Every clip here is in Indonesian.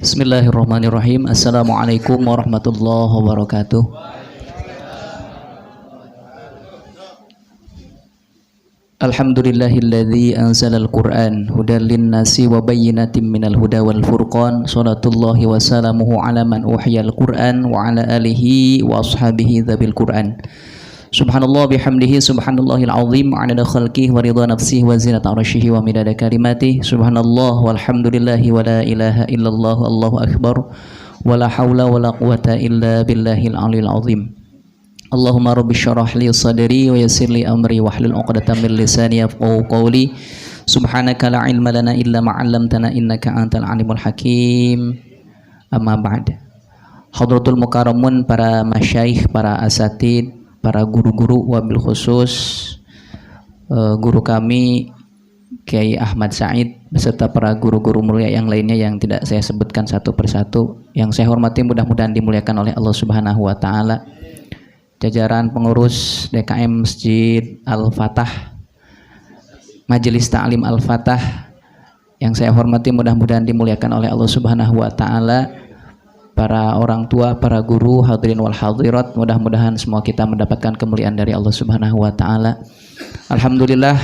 Bismillahirrahmanirrahim. Assalamualaikum warahmatullahi wabarakatuh. Alhamdulillahilladzi anzalal Qur'an hudal linnasi wa bayyinatin minal huda wal furqan. Shalatullahi wa salamuhu ala man uhyal Qur'an wa ala alihi wa ashabihi dzabil Qur'an. Subhanallah bihamdihi subhanallahil azim adada khalqihi wa ridha nafsihi wa zinata arsyihi wa midada kalimatihi. Subhanallah walhamdulillahi wa la ilaha illallah Allahu akbar wa la haula wa la quwata illa billahil aliyil azim. Allahumma rabbi syrah li sadri wa yassir li amri wahlul 'uqdatam min lisani yafqahu qawli. Subhanaka la ilma lana illa ma 'allamtana innaka antal alimul hakim. Amma ba'd. Hadratul mukarramun, para masyayikh, para asatid, para guru-guru, wabil khusus guru kami Kiai Ahmad Said beserta para guru-guru mulia yang lainnya yang tidak saya sebutkan satu persatu, yang saya hormati, mudah-mudahan dimuliakan oleh Allah Subhanahu wa taala. Jajaran pengurus DKM Masjid Al-Fatah, Majelis Ta'lim Al-Fatah yang saya hormati, mudah-mudahan dimuliakan oleh Allah Subhanahu wa taala. Para orang tua, para guru, hadirin wal hadirat, mudah-mudahan semua kita mendapatkan kemuliaan dari Allah Subhanahu wa taala. Alhamdulillah,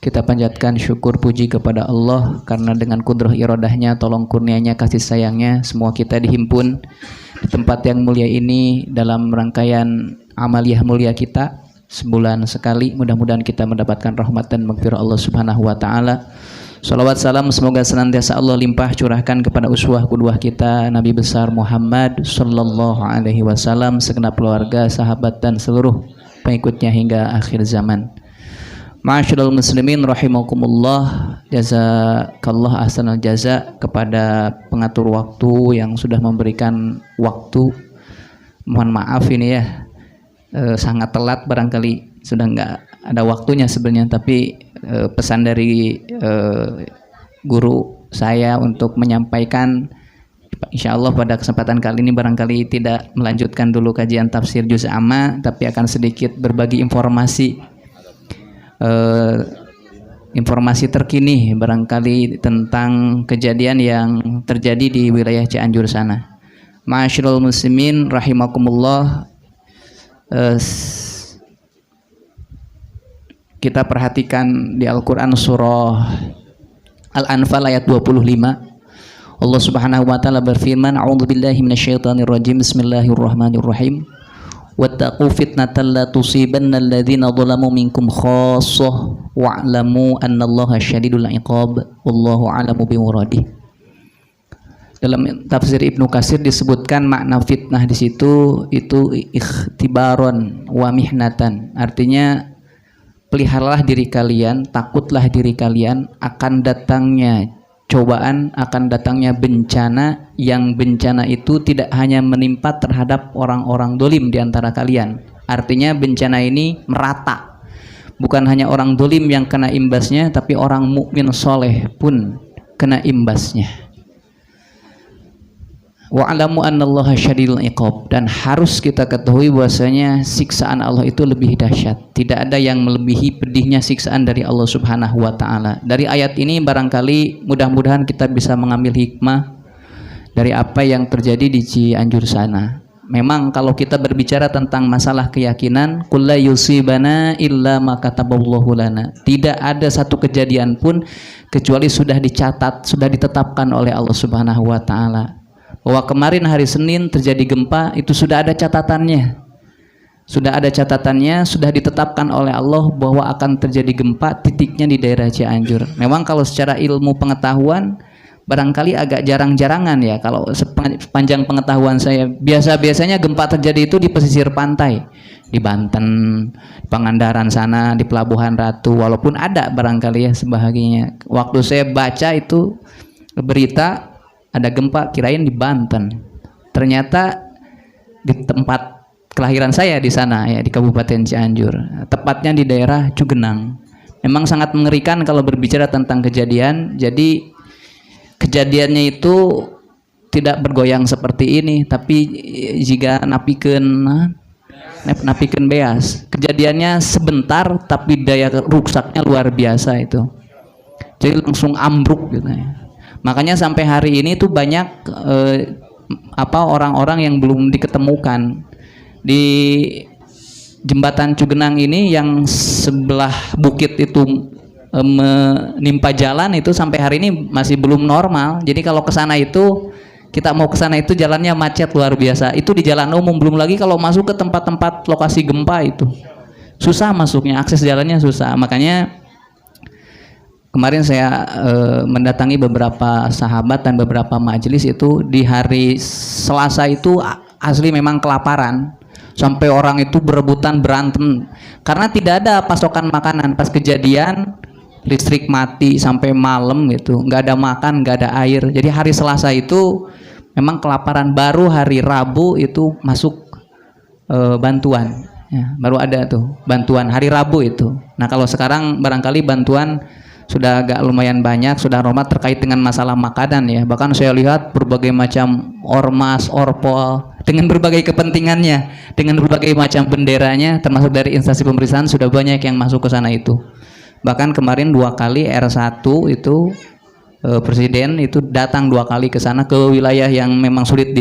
kita panjatkan syukur puji kepada Allah karena dengan kudrah iradahnya, tolong kurnianya, kasih sayangnya, semua kita dihimpun di tempat yang mulia ini dalam rangkaian amaliyah mulia kita sebulan sekali. Mudah-mudahan kita mendapatkan rahmat dan maghfirah Allah Subhanahu wa taala. Salawat salam semoga senantiasa Allah limpah curahkan kepada uswah qudwah kita Nabi besar Muhammad sallallahu alaihi wasallam, segenap keluarga, sahabat dan seluruh pengikutnya hingga akhir zaman. Ma'asyiral muslimin rahimakumullah, jazakallah ahsanal jaza kepada pengatur waktu yang sudah memberikan waktu. Mohon maaf ini ya, sangat telat, barangkali sudah nggak ada waktunya sebenarnya, tapi pesan dari guru saya untuk menyampaikan, insya Allah pada kesempatan kali ini barangkali tidak melanjutkan dulu kajian tafsir juz amma, tapi akan sedikit berbagi informasi terkini barangkali tentang kejadian yang terjadi di wilayah Cianjur sana. Ma'asyiral muslimin rahimakumullah, kita perhatikan di Al-Quran surah Al-Anfal ayat 25. Allah Subhanahu wa taala berfirman, a'udzubillahi minasyaitonirrajim, bismillahirrahmanirrahim. Wattaqu fitnatan la tusibanna alladzina zalamu minkum khassah wa'lamu annallaha syadidul 'iqab wallahu a'lamu bimuradi. Dalam tafsir Ibnu Katsir disebutkan makna fitnah di situ itu ikhtibaron wa mihnatan, artinya peliharalah diri kalian, takutlah diri kalian akan datangnya cobaan, akan datangnya bencana, yang bencana itu tidak hanya menimpa terhadap orang-orang dolim di antara kalian. Artinya bencana ini merata, bukan hanya orang dolim yang kena imbasnya, tapi orang mukmin soleh pun kena imbasnya. Wa'lamu annallaha syadidul iqab, dan harus kita ketahui bahwasanya siksaan Allah itu lebih dahsyat. Tidak ada yang melebihi pedihnya siksaan dari Allah Subhanahu wa taala. Dari ayat ini barangkali mudah-mudahan kita bisa mengambil hikmah dari apa yang terjadi di Cianjur sana. Memang kalau kita berbicara tentang masalah keyakinan, qul la yusibana illa ma kataballahu lana. Tidak ada satu kejadian pun kecuali sudah dicatat, sudah ditetapkan oleh Allah Subhanahu wa taala. Bahwa kemarin hari Senin terjadi gempa itu sudah ada catatannya, sudah ditetapkan oleh Allah bahwa akan terjadi gempa, titiknya di daerah Cianjur. Memang kalau secara ilmu pengetahuan barangkali agak jarang-jarangan ya, kalau sepanjang pengetahuan saya biasanya gempa terjadi itu di pesisir pantai, di Banten, Pangandaran sana, di Pelabuhan Ratu, walaupun ada barangkali ya sebahagiannya. Waktu saya baca itu berita ada gempa, kirain di Banten, ternyata di tempat kelahiran saya di sana ya, di Kabupaten Cianjur, tepatnya di daerah Cugenang. Memang sangat mengerikan kalau berbicara tentang kejadian. Jadi kejadiannya itu tidak bergoyang seperti ini, tapi jika napikeun beas. Kejadiannya sebentar tapi daya rusaknya luar biasa itu. Jadi langsung ambruk gitu ya. Makanya sampai hari ini tuh banyak orang-orang yang belum diketemukan di jembatan Cugenang ini, yang sebelah bukit itu menimpa jalan itu sampai hari ini masih belum normal. Jadi kalau ke sana itu, kita mau ke sana itu jalannya macet luar biasa. Itu di jalan umum, belum lagi kalau masuk ke tempat-tempat lokasi gempa itu susah masuknya, akses jalannya susah. Makanya kemarin saya mendatangi beberapa sahabat dan beberapa majelis itu di hari Selasa itu asli memang kelaparan. Sampai orang itu berebutan berantem karena tidak ada pasokan makanan. Pas kejadian listrik mati sampai malam gitu, nggak ada makan, nggak ada air. Jadi hari Selasa itu memang kelaparan. Baru hari Rabu itu masuk bantuan, ya, baru ada tuh bantuan hari Rabu itu. Nah kalau sekarang barangkali bantuan sudah agak lumayan banyak, sudah normal terkait dengan masalah makanan ya. Bahkan saya lihat berbagai macam ormas, orpol dengan berbagai kepentingannya, dengan berbagai macam benderanya, termasuk dari instansi pemerintahan sudah banyak yang masuk ke sana itu. Bahkan kemarin 2 kali R1 itu presiden itu datang 2 kali ke sana, ke wilayah yang memang sulit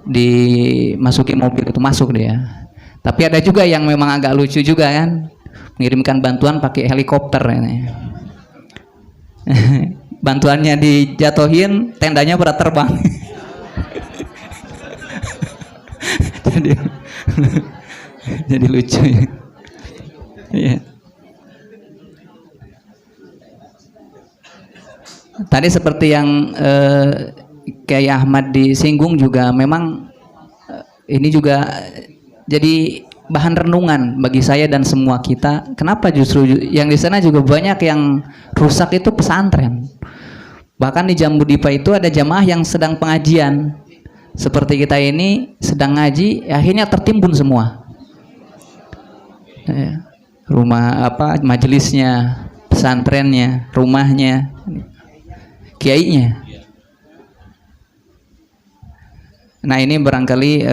dimasuki mobil itu masuk dia. Tapi ada juga yang memang agak lucu juga kan, mengirimkan bantuan pakai helikopter ini. Bantuannya dijatuhin, tendanya pada terbang. jadi lucu ya. Yeah. Tadi seperti yang Kiai Ahmad disinggung juga, memang ini juga jadi bahan renungan bagi saya dan semua kita. Kenapa justru yang di sana juga banyak yang rusak itu pesantren. Bahkan di Jambu Dipa itu ada jamaah yang sedang pengajian. Seperti kita ini sedang ngaji, akhirnya tertimbun semua. Rumah majelisnya, pesantrennya, rumahnya, kiainya. Nah ini barangkali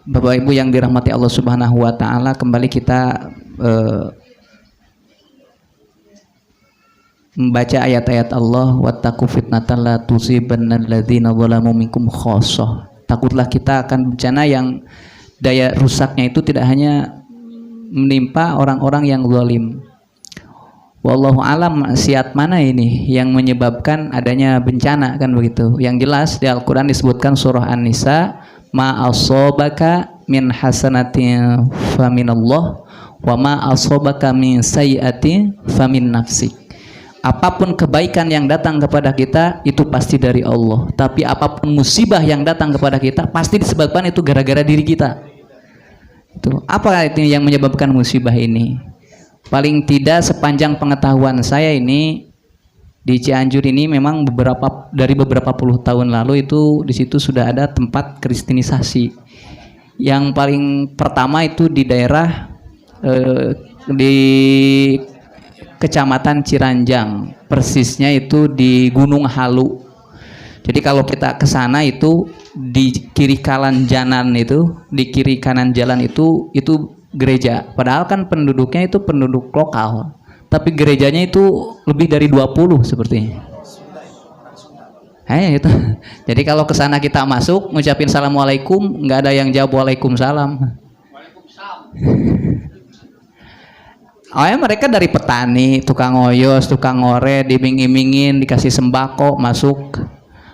Bapak Ibu yang dirahmati Allah Subhanahu wa Ta'ala, kembali kita membaca ayat-ayat Allah, wattaqu fitnatan la tusibanna alladzina zalamu minkum khassah. Takutlah kita akan bencana yang daya rusaknya itu tidak hanya menimpa orang-orang yang zalim. Wallahu alam, maksiat mana ini yang menyebabkan adanya bencana, kan begitu. Yang jelas di Al-Qur'an disebutkan surah An-Nisa, ma asabaka min hasanatin faminallah wa ma asabaka min sayyi'atin famin nafsik. Apapun kebaikan yang datang kepada kita itu pasti dari Allah, tapi apapun musibah yang datang kepada kita pasti disebabkan itu gara-gara diri kita. Itu apa itu yang menyebabkan musibah ini? Paling tidak sepanjang pengetahuan saya ini di Cianjur ini memang dari beberapa puluh tahun lalu itu di situ sudah ada tempat kristenisasi. Yang paling pertama itu di daerah di Kecamatan Ciranjang, persisnya itu di Gunung Halu. Jadi kalau kita ke sana itu di kiri kanan jalan itu gereja. Padahal kan penduduknya itu penduduk lokal, tapi gerejanya itu lebih dari 20 sepertinya. Itu. Jadi kalau ke sana kita masuk ngucapin assalamualaikum, nggak ada yang jawab waalaikumsalam. Mereka dari petani, tukang oyos, tukang ngore, diming-imingin, dikasih sembako, masuk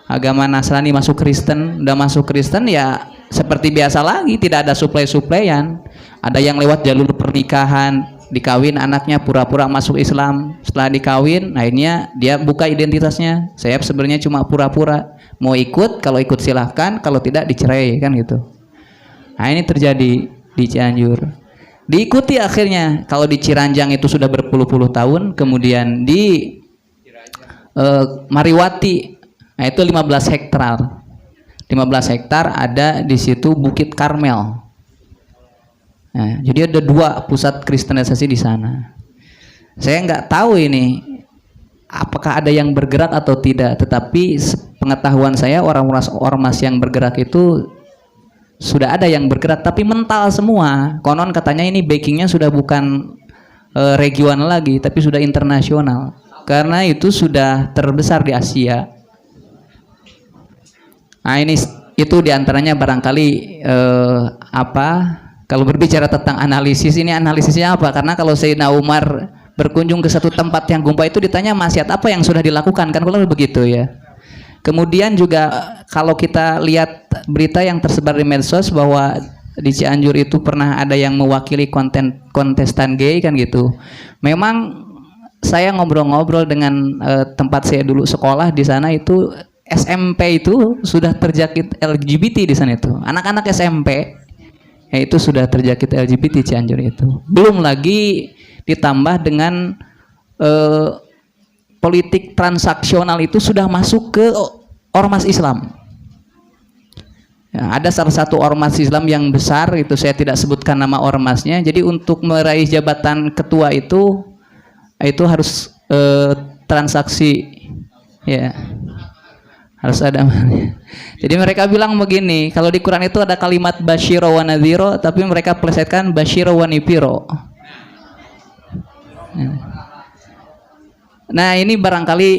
agama Nasrani, masuk Kristen. Udah masuk Kristen ya seperti biasa lagi, tidak ada suplai-suplaian. Ada yang lewat jalur pernikahan, dikawin anaknya pura-pura masuk Islam. Setelah dikawin, akhirnya dia buka identitasnya. Saya sebenarnya cuma pura-pura. Mau ikut, kalau ikut silahkan, kalau tidak dicerai, kan gitu. Nah ini terjadi di Cianjur. Diikuti akhirnya. Kalau di Ciranjang itu sudah berpuluh-puluh tahun, kemudian di Mariwati, nah itu 15 hektar. 15 hektar ada di situ Bukit Karmel. Nah, jadi ada 2 pusat kristenisasi di sana. Saya nggak tahu ini apakah ada yang bergerak atau tidak, tetapi pengetahuan saya orang-orang ormas yang bergerak itu sudah ada yang bergerak, tapi mental semua. Konon katanya ini backingnya sudah bukan regional lagi, tapi sudah internasional. karena itu sudah terbesar di Asia. Nah, itu diantaranya barangkali kalau berbicara tentang analisis, ini analisisnya apa? Karena kalau Sayyidina Umar berkunjung ke satu tempat yang gumpa itu ditanya maksiat apa yang sudah dilakukan, kan kalau begitu ya. Kemudian juga kalau kita lihat berita yang tersebar di medsos bahwa di Cianjur itu pernah ada yang mewakili kontestan gay kan gitu. Memang saya ngobrol-ngobrol dengan tempat saya dulu sekolah di sana itu SMP itu sudah terjangkit LGBT di sana itu. Anak-anak SMP ya itu sudah terjangkit LGBT Cianjur itu. Belum lagi ditambah dengan politik transaksional itu sudah masuk ke ormas Islam. Ya, ada salah satu ormas Islam yang besar itu, saya tidak sebutkan nama ormasnya. Jadi untuk meraih jabatan ketua itu harus transaksi, ya harus ada. Jadi mereka bilang begini, kalau di Quran itu ada kalimat basyiro wa nadhiro, tapi mereka plesetkan basyiro wa nipiro. Nah ini barangkali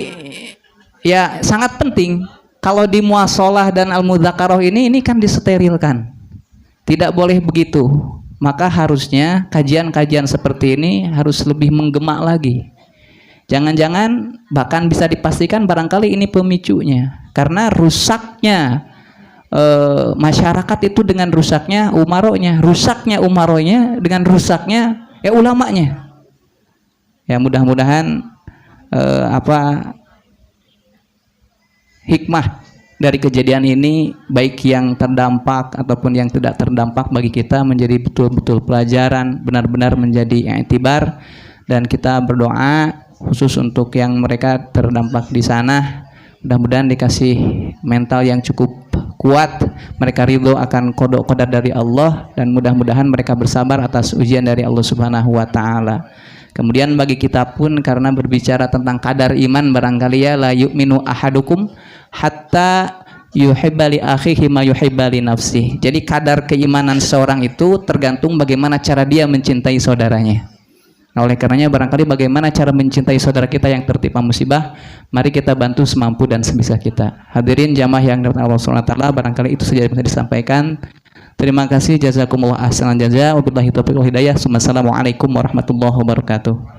ya sangat penting. Kalau di muasalah dan al-mudzakarah ini kan disterilkan, tidak boleh begitu. Maka harusnya kajian-kajian seperti ini harus lebih menggema lagi. Jangan-jangan bahkan bisa dipastikan barangkali ini pemicunya, karena rusaknya masyarakat itu dengan rusaknya umaronya dengan rusaknya ulamanya. Ya mudah-mudahan hikmah dari kejadian ini, baik yang terdampak ataupun yang tidak terdampak, bagi kita menjadi betul-betul pelajaran, benar-benar menjadi i'tibar. Dan kita berdoa khusus untuk yang mereka terdampak di sana, mudah-mudahan dikasih mental yang cukup kuat, mereka ridho akan qada dari Allah, dan mudah-mudahan mereka bersabar atas ujian dari Allah Subhanahu wa taala. Kemudian bagi kita pun, karena berbicara tentang kadar iman, barangkali ya la yu'minu ahadukum hatta yuhibba li akhihi ma yuhibba li nafsihi. Jadi kadar keimanan seorang itu tergantung bagaimana cara dia mencintai saudaranya. Nah, oleh karenanya barangkali bagaimana cara mencintai saudara kita yang tertimpa musibah, mari kita bantu semampu dan sebisa kita. Hadirin jamaah yang dirahmati Allah Subhanahu wa taala, barangkali itu saja yang bisa disampaikan. Terima kasih, jazakumullah ahsanal jazaa, wabillahi taufiq wal hidayah. Wassalamualaikum warahmatullahi wabarakatuh.